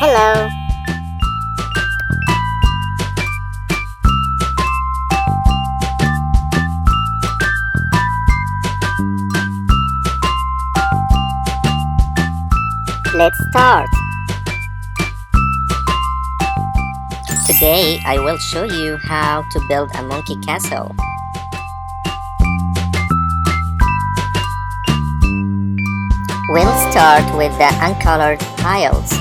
Hello. Let's start. Today I will show you how to build a monkey castle. We'll start with the uncolored tiles.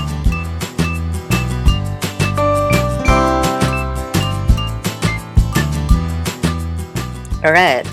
Red,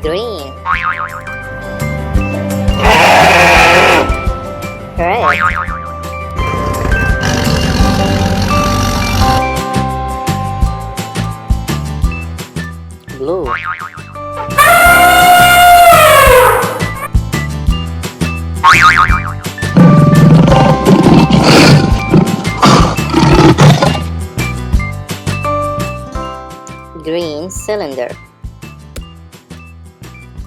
green, red, blue, green cylinder,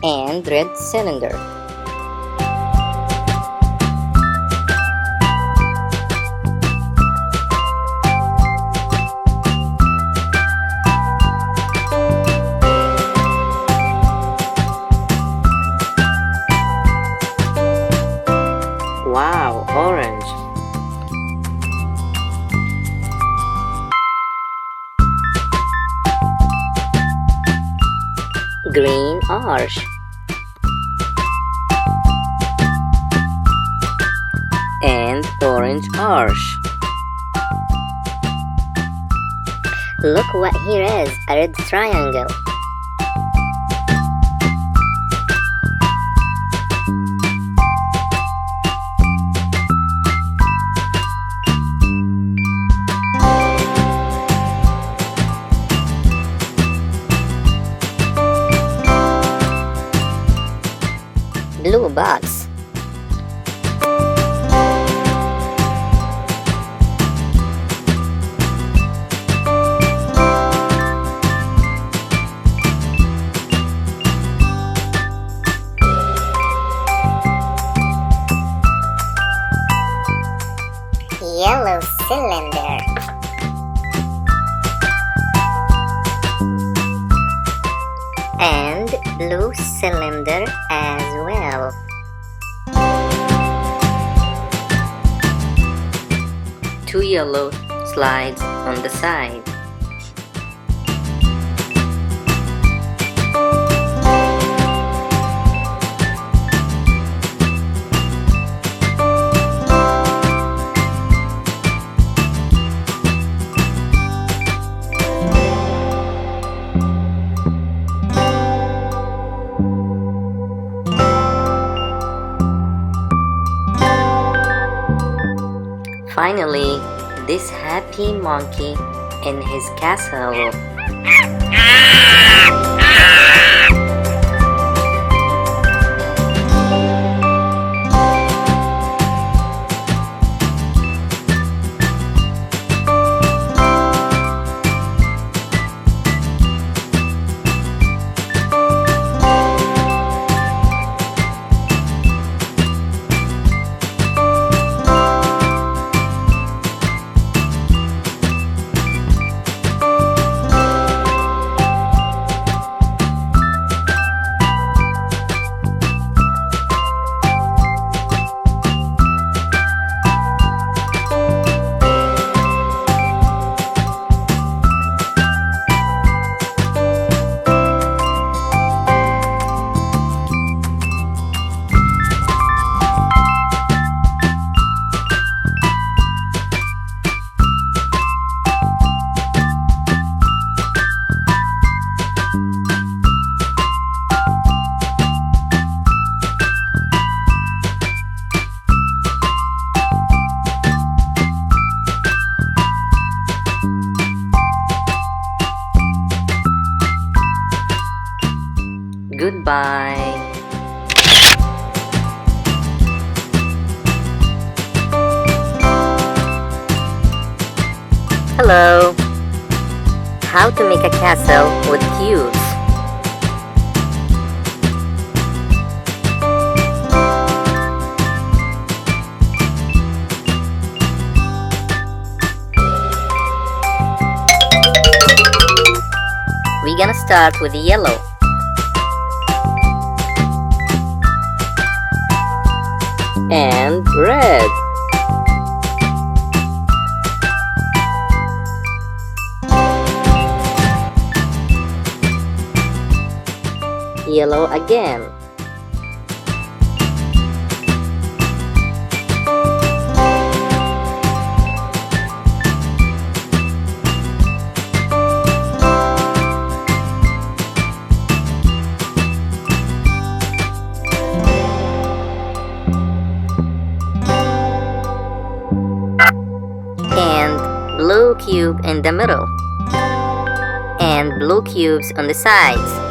and red cylinder. Wow, orange. Green arch. And orange arch. Look what here is, a red triangle. Blue box. Yellow cylinder. And blue cylinder as well. Two yellow slides on the side. Finally, this happy monkey in his castle. Goodbye. Hello. How to make a castle with cubes? We're gonna start with the yellow. And red. Yellow again. And blue cube in the middle. And blue cubes on the sides.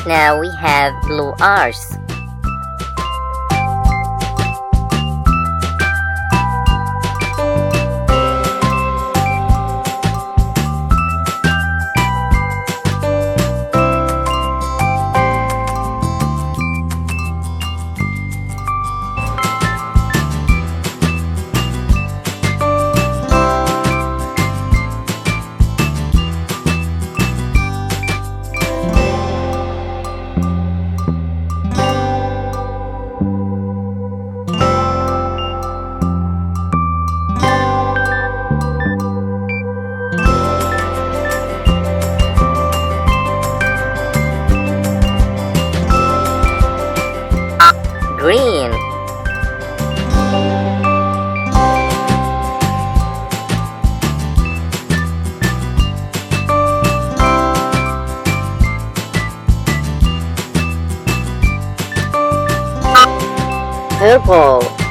Now we have blue R's. Green. Purple.